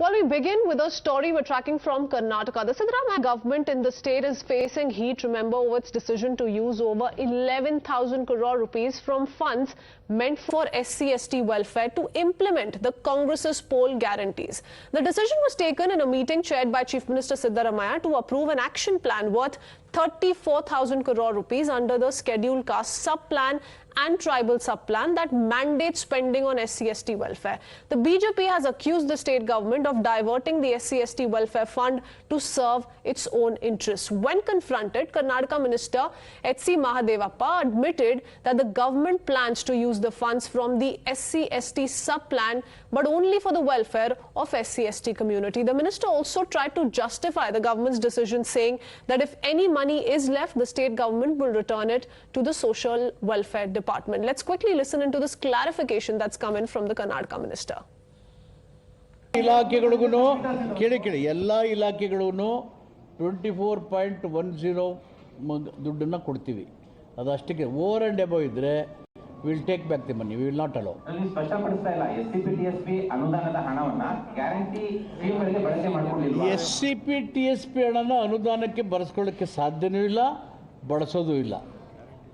Well, we begin with a story we're tracking from Karnataka. The siddaramaiah government in the state is facing heat, remember, over its decision to use over 11,000 crore rupees from funds meant for SCST welfare to implement the Congress's poll guarantees. The decision was taken in a meeting chaired by Chief Minister Siddaramaiah to approve an action plan worth 34,000 crore rupees under the Scheduled Caste sub-plan and tribal sub-plan that mandates spending on SCST welfare. The BJP has accused the state government of diverting the SCST welfare fund to serve its own interests. When confronted, Karnataka Minister H.C. Mahadevappa admitted that the government plans to use the funds from the SCST sub-plan but only for the welfare of SCST community. The minister also tried to justify the government's decision, saying that if any money is left, the state government will return it to the social welfare department. Let's quickly listen into this clarification that's come in from the Karnataka minister. ಇಲಾಖೆಗಳಿಗೂ ಕೇಳಿ ಎಲ್ಲ ಇಲಾಖೆಗಳಿಗೂ 24.10 ದುಡ್ಡನ್ನು ಕೊಡ್ತೀವಿ. ಅದು ಅಷ್ಟಕ್ಕೆ over and above ಇದ್ದರೆ will take back the money, we will not allow. ಸ್ಪಷ್ಟಪಡಿಸ್ತಾ ಇಲ್ಲ, SCP-TSP ಅನುದಾನದ ಹಣವನ್ನು ಗ್ಯಾರಂಟಿ ಸ್ಕೀಮ್ಗಳಿಗೆ ಬಳಕೆ ಮಾಡಿಕೊಳ್ಳಿಲ್ಲ. SCP-TSP ಹಣನ ಅನುದಾನಕ್ಕೆ ಬಳಸ್ಕೊಳ್ಳೋಕ್ಕೆ ಸಾಧ್ಯನೂ ಇಲ್ಲ, ಬಳಸೋದು ಇಲ್ಲ.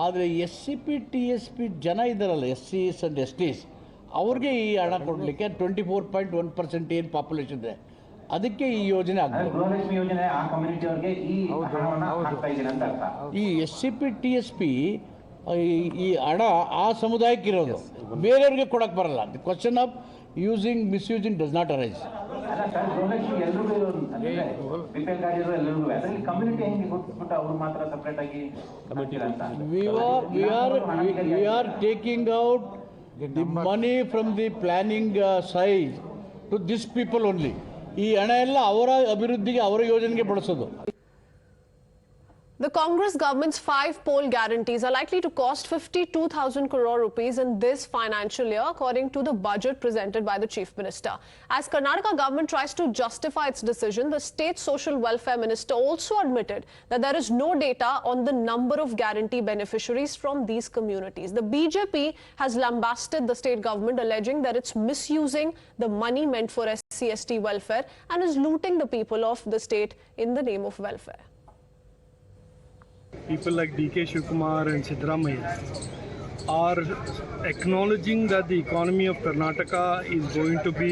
ಆದರೆ SCP-TSP ಜನ ಇದ್ದಾರಲ್ಲ, SCs and STs, ಅವ್ರಿಗೆ ಈ ಹಣ ಕೊಡಲಿಕ್ಕೆ 24.1% ಏನು ಪಾಪ್ಯುಲೇಷನ್ ಇದೆ, ಅದಕ್ಕೆ ಈ ಯೋಜನೆ ಆಗ್ತದೆ. ಗೃಹಲಕ್ಷ್ಮಿ ಯೋಜನೆ ಆ ಕಮ್ಯುನಿಟಿ ಅವರಿಗೆ ಈ ಹಣವನ್ನು ಹಾಕ್ತಾ ಇದ್ದೀರಾ ಅಂತ ಅರ್ಥ. ಈ SCP-TSP ಈ ಹಣ ಆ ಸಮುದಾಯಕ್ಕೆ ಇರೋದು, ಬೇರೆಯವ್ರಿಗೆ ಕೊಡಕ್ಕೆ ಬರಲ್ಲ. The question of using misusing does not arise. Gruhalakshmi ಎಲ್ಲರಿಗೂ BPL ಕಾರ್ಡ್ ಇರೋ ಎಲ್ಲರಿಗೂ, ಅದರಲ್ಲಿ ಕಮ್ಯುನಿಟಿ ಹೆಂಗೆ ಗೊತ್ತಿಬಿಟ್ಟು ಅವ್ರು ಮಾತ್ರ ಸಪ್ರೇಟ್ ಆಗಿ we are taking out the money from the planning side to this people only. ಈ ಹಣ ಎಲ್ಲ ಅವರ ಅಭಿವೃದ್ಧಿಗೆ, ಅವರ ಯೋಜನೆಗೆ ಬಳಸೋದು. The Congress government's 5 poll guarantees are likely to cost 52,000 crore rupees in this financial year, according to the budget presented by the Chief Minister. As Karnataka government tries to justify its decision, the state social welfare minister also admitted that there is no data on the number of guarantee beneficiaries from these communities. The BJP has lambasted the state government, alleging that it's misusing the money meant for SCST welfare and is looting the people of the state in the name of welfare. People like D.K. Shivkumar and Siddaramaiah are acknowledging that the economy of Karnataka is going to be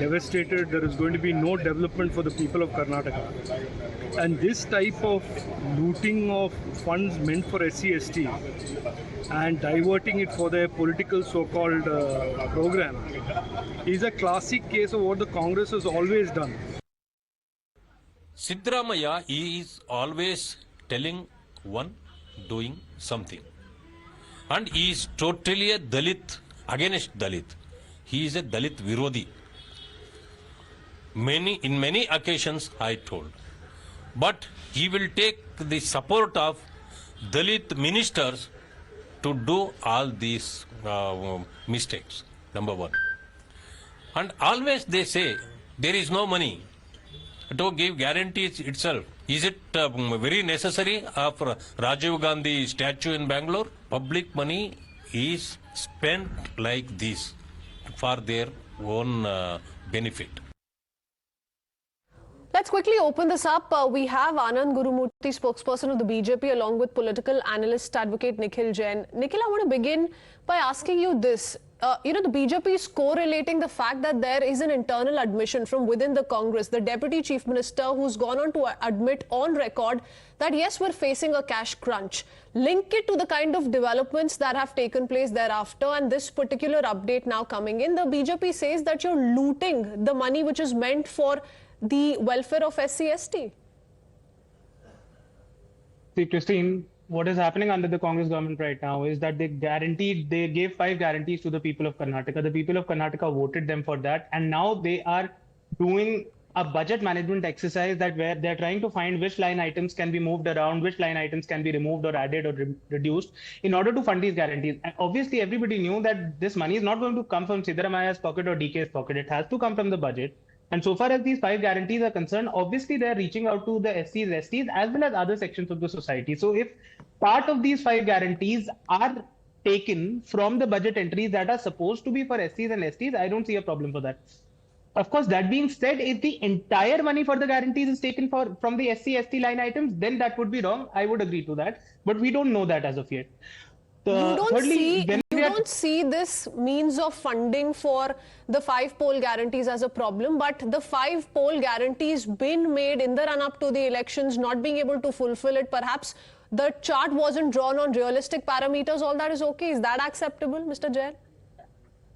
devastated. There is going to be no development for the people of Karnataka. And this type of looting of funds meant for SCST and diverting it for their political so-called program is a classic case of what the Congress has always done. Siddaramaiah is always telling one, doing something. And he is totally a Dalit, against Dalit. He is a Dalit Virodhi. In many occasions I told. But he will take the support of Dalit ministers to do all these mistakes, number one. And always they say there is no money to give guarantees itself. Is it very necessary for Rajiv Gandhi statue in Bangalore? Public money is spent like this for their own benefit. Let's quickly open this up. We have Anand Gurumurthy, spokesperson of the BJP, along with political analyst advocate Nikhil Jain. Nikhil, I want to begin by asking you this. The BJP is correlating the fact that there is an internal admission from within the Congress. The Deputy Chief Minister, who's gone on to admit on record that yes, we're facing a cash crunch. Link it to the kind of developments that have taken place thereafter, and this particular update now coming in. The BJP says that you're looting the money which is meant for the welfare of SCST. See, Christine, what is happening under the Congress government right now is that they gave 5 guarantees to the people of Karnataka. The people of Karnataka voted them for that, and now they are doing a budget management exercise that where they're trying to find which line items can be moved around, which line items can be removed or added or reduced in order to fund these guarantees. And obviously, everybody knew that this money is not going to come from Siddaramaiah's pocket or DK's pocket. It has to come from the budget. And so far as these 5 guarantees are concerned, obviously they're reaching out to the SCs, STs, as well as other sections of the society. So if part of these 5 guarantees are taken from the budget entries that are supposed to be for SCs and STs, I don't see a problem for that. Of course, that being said, if the entire money for the guarantees is taken from the SC/ST line items, then that would be wrong. I would agree to that, but we don't know that as of yet. You don't see this means of funding for the 5 poll guarantees as a problem, but the 5 poll guarantees been made in the run-up to the elections, not being able to fulfill it. Perhaps the chart wasn't drawn on realistic parameters. All that is okay. Is that acceptable, Mr. Jain?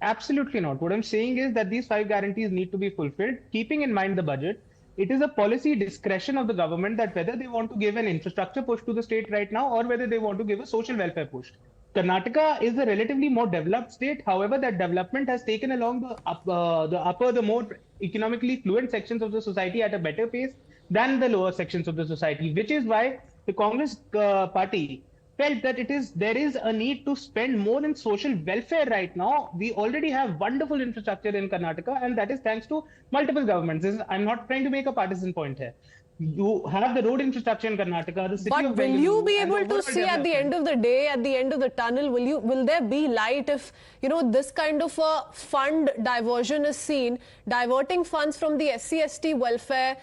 Absolutely not. What I'm saying is that these 5 guarantees need to be fulfilled, keeping in mind the budget. It is a policy discretion of the government that whether they want to give an infrastructure push to the state right now or whether they want to give a social welfare push. Karnataka is a relatively more developed state. However, that development has taken along the more economically fluent sections of the society at a better pace than the lower sections of the society, which is why the Congress party felt that there is a need to spend more in social welfare right now. We already have wonderful infrastructure in Karnataka, and that is thanks to multiple governments. I'm not trying to make a partisan point here. You have the road infrastructure in Karnataka, the city but of will Bengaluru, you be able to see at the end of the day, at the end of the tunnel, will there be light if, this kind of a fund diversion is seen, diverting funds from the SC/ST welfare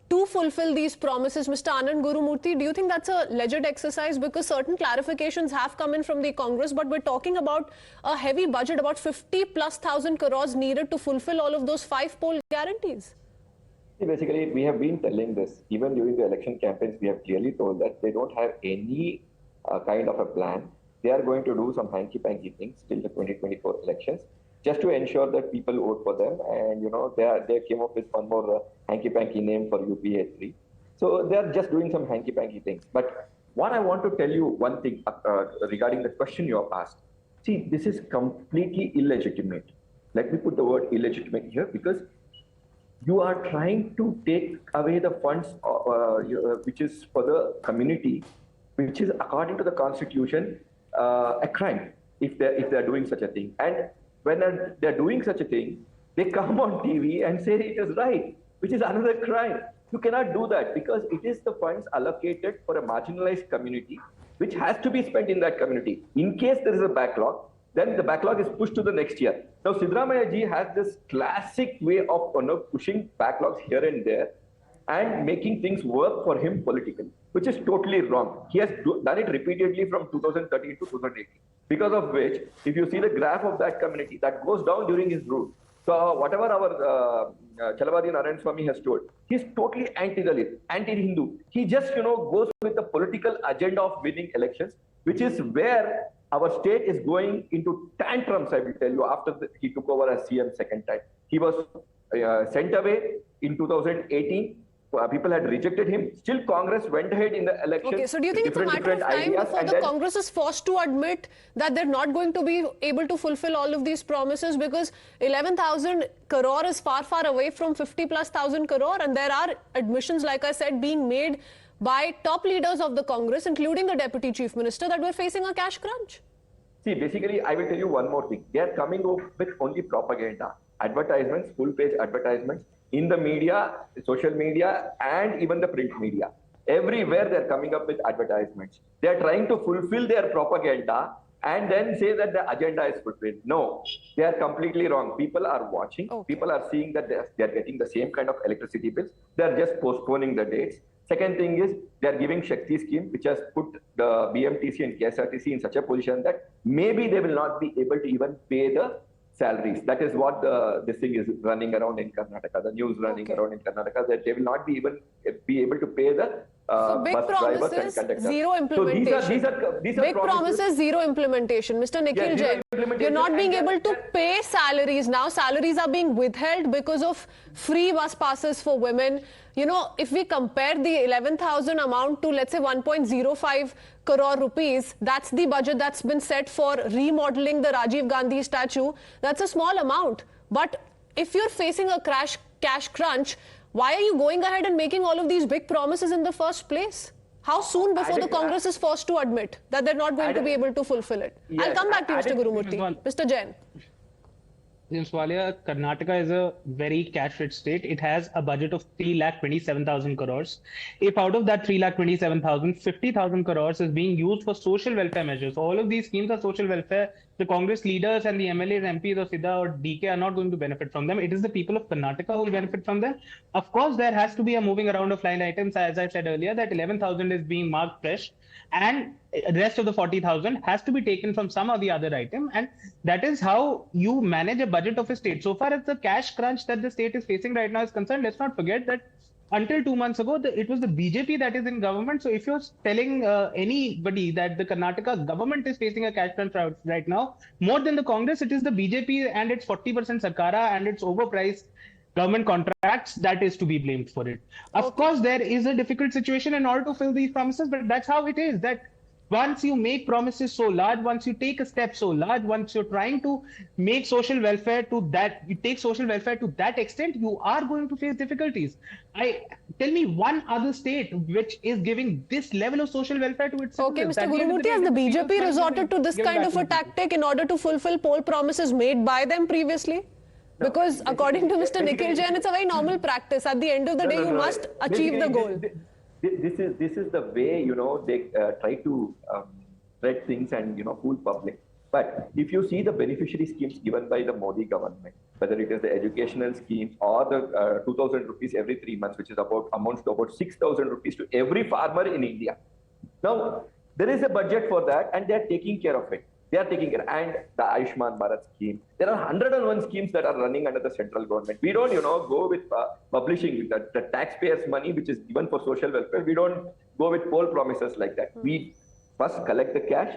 to fulfill these promises? Mr. Anand Gurumurthy, do you think that's a legit exercise? Because certain clarifications have come in from the Congress, but we're talking about a heavy budget, about 50,000+ crores needed to fulfill all of those 5 poll guarantees. Basically, we have been telling this, even during the election campaigns, we have clearly told that they don't have any kind of a plan. They are going to do some hanky-panky things till the 2024 elections, just to ensure that people vote for them. And, they came up with one more hanky-panky name for UPA 3. So they are just doing some hanky-panky things. But what I want to tell you one thing regarding the question you have asked. See, this is completely illegitimate. Let me put the word illegitimate here, because you are trying to take away the funds which is for the community, which is according to the constitution a crime if they're doing such a thing. And when they're doing such a thing, they come on TV and say it is right, which is another crime. You cannot do that, because it is the funds allocated for a marginalized community which has to be spent in that community. In case there is a backlog, then the backlog is pushed to the next year. Now, siddaramaiah ji has this classic way of pushing backlogs here and there and making things work for him politically, which is totally wrong. He has done it repeatedly from 2013 to 2018, because of which, if you see the graph of that community, that goes down during his rule. So whatever our Chalabadi Narayan Swami has told, he's totally anti-Dalit, anti-Hindu. He just, goes with the political agenda of winning elections, which is where our state is going into tantrums, I will tell you, after he took over as CM second time. He was sent away in 2018. People had rejected him. Still, Congress went ahead in the election. Okay, so do you think it's a matter of time before the Congress is forced to admit that they're not going to be able to fulfill all of these promises? Because 11,000 crore is far, far away from 50,000+ crore, and there are admissions, like I said, being made by top leaders of the Congress, including the Deputy Chief Minister, that we're facing a cash crunch. See, basically, I will tell you one more thing. They are coming up with only propaganda, advertisements, full-page advertisements in the media, social media, and even the print media. Everywhere they're coming up with advertisements. They're trying to fulfill their propaganda and then say that the agenda is fulfilled. No, they are completely wrong. People are watching. Okay. People are seeing that they're getting the same kind of electricity bills. They're just postponing the dates. Second thing is they're giving Shakti scheme, which has put the BMTC and KSRTC in such a position that maybe they will not be able to even pay the salaries. That is what this thing is running around in Karnataka, the news running around in Karnataka, that they will not be able to pay the so big bus drivers and conductors. Zero implementation. So these are big promises, zero implementation. Mr. Nikhil Jain, you're not being able to pay salaries now. Salaries are being withheld because of free bus passes for women. If we compare the 11,000 amount to, let's say, 1.05 crore rupees, that's the budget that's been set for remodeling the Rajiv Gandhi statue. That's a small amount. But if you're facing a cash crunch, why are you going ahead and making all of these big promises in the first place? How soon before the Congress is forced to admit that they're not going to be able to fulfill it? Yes, I'll come back to you, Mr. Gurumurthy. Mr. Jain. James Walia, Karnataka is a very cash-rich state. It has a budget of 3,27,000 crores. If out of that 3,27,000, 50,000 crores is being used for social welfare measures. All of these schemes are social welfare the Congress leaders and the MLAs, MPs of Siddha or DK are not going to benefit from them. It is the people of Karnataka who will benefit from them. Of course, there has to be a moving around of line items. As I said earlier, that 11,000 is being marked fresh, and the rest of the 40,000 has to be taken from some or the other item. And that is how you manage a budget of a state. So far as the cash crunch that the state is facing right now is concerned, let's not forget that until 2 months ago, it was the BJP that is in government. So if you're telling anybody that the Karnataka government is facing a cash crunch right now, more than the Congress, it is the BJP and its 40% Sarkara and its overpriced government contracts that is to be blamed for it. Of course, there is a difficult situation in order to fill these promises, but that's how it is. That once you make promises so large, once you take a step so large, once you're trying to make social welfare to that, you take social welfare to that extent, you are going to face difficulties. Tell me one other state which is giving this level of social welfare to its citizens. Okay, Mr. Gurumurthy, has the BJP resorted to this kind of a tactic in order to fulfill poll promises made by them previously? Because according to Mr. Nikhil Jain, it's a very normal practice. At the end of the day, you must achieve the goal. This is the way, they try to spread things and, fool public. But if you see the beneficiary schemes given by the Modi government, whether it is the educational schemes or the 2,000 rupees every 3 months, which is amounts to about 6,000 rupees to every farmer in India. Now, there is a budget for that and they are taking care of it. They are taking care. And the Ayushman Bharat scheme. There are 101 schemes that are running under the central government. We don't, go with publishing with the taxpayers' money, which is given for social welfare. We don't go with poll promises like that. We first collect the cash,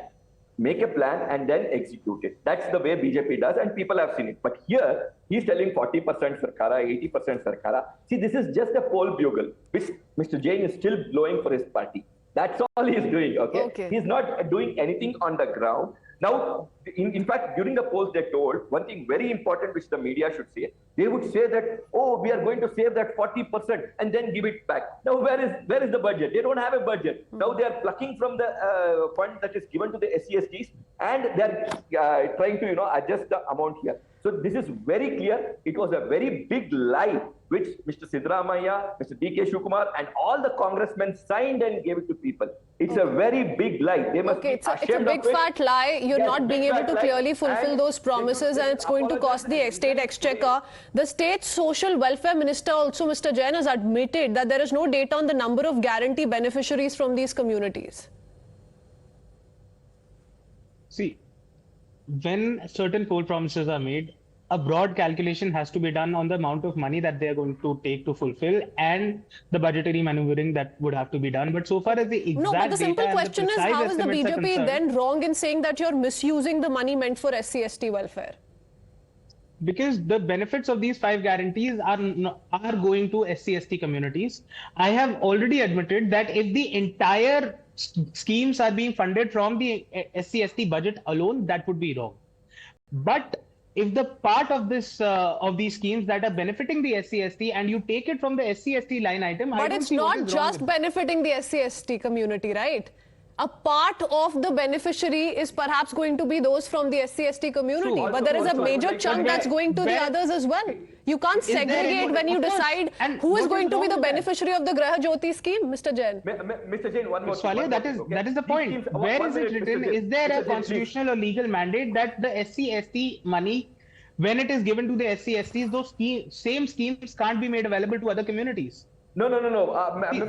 make a plan, and then execute it. That's the way BJP does, and people have seen it. But here, he's telling 40% Sarkara, 80% Sarkara. See, this is just a poll bugle, which Mr. Jain is still blowing for his party. That's all he is doing, okay? He's not doing anything on the ground. Now, in fact, during the polls, they told one thing very important, which the media should say. They would say that, oh, we are going to save that 40% and then give it back. Now, where is the budget? They don't have a budget. Now, they are plucking from the fund that is given to the SCSTs, and they are trying to, adjust the amount here. So this is very clear. It was a very big lie, which Mr. Siddaramaiah, Mr. D.K. Shukumar, and all the congressmen signed and gave it to people. It's a very big lie. They must be ashamed of it. It's a big fat lie. You're not being able to clearly fulfill those promises, and it's going to cost the state exchequer. The state social welfare minister also, Mr. Jain, has admitted that there is no data on the number of guarantee beneficiaries from these communities. See, when certain poll promises are made, a broad calculation has to be done on the amount of money that they are going to take to fulfill and the budgetary maneuvering that would have to be done. But so far as the exact No, but the simple question is, how is the BJP then wrong in saying that you're misusing the money meant for SC/ST welfare? Because the benefits of these 5 guarantees are going to SC/ST communities. I have already admitted that if the entire schemes are being funded from the SC/ST budget alone, that would be wrong. But if the part of this of these schemes that are benefiting the SC/ST and you take it from the SC/ST line item, but it's not just benefiting the SC/ST community, right? A part of the beneficiary is perhaps going to be those from the SC/ST community, but there is a major chunk that's going to the others as well. You can't segregate when you decide who is going to be the beneficiary of the Graha Jyoti scheme, Mr. Jain. Mr. Jain, one more. Walia, that is the point. Where is it written? Is there a constitutional or legal mandate that the SC/ST money, when it is given to the SC/STs, those same schemes can't be made available to other communities? No. Mr.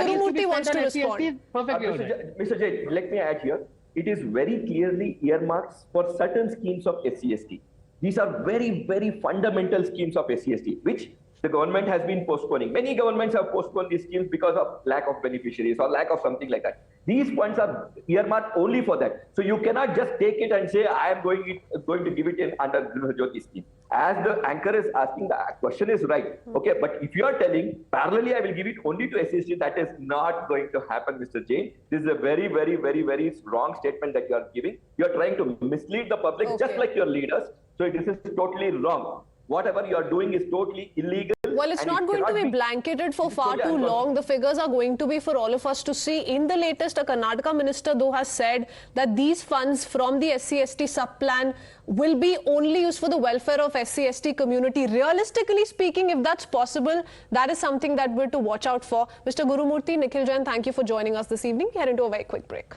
Gurumurthy wants to respond. Mr. Jain, let me add here. It is very clearly earmarks for certain schemes of SC/ST. These are very, very fundamental schemes of SC/ST, which the government has been postponing. Many governments have postponed these schemes because of lack of beneficiaries or lack of something like that. These funds are earmarked only for that. So you cannot just take it and say, I am going to give it in under Graha Jyoti scheme. As the anchor is asking, the question is right. Okay, but if you are telling, parallelly, I will give it only to SC/ST, that is not going to happen, Mr. Jain. This is a very, very, very, very wrong statement that you are giving. You are trying to mislead the public, just like your leaders. So this is totally wrong. Whatever you are doing is totally illegal. Well, it's not going to be blanketed for far too long. The figures are going to be for all of us to see. In the latest, a Karnataka minister, though, has said that these funds from the SC/ST sub-plan will be only used for the welfare of SC/ST community. Realistically speaking, if that's possible, that is something that we're to watch out for. Mr. Gurumurthy, Nikhil Jain, thank you for joining us this evening. Head into a very quick break.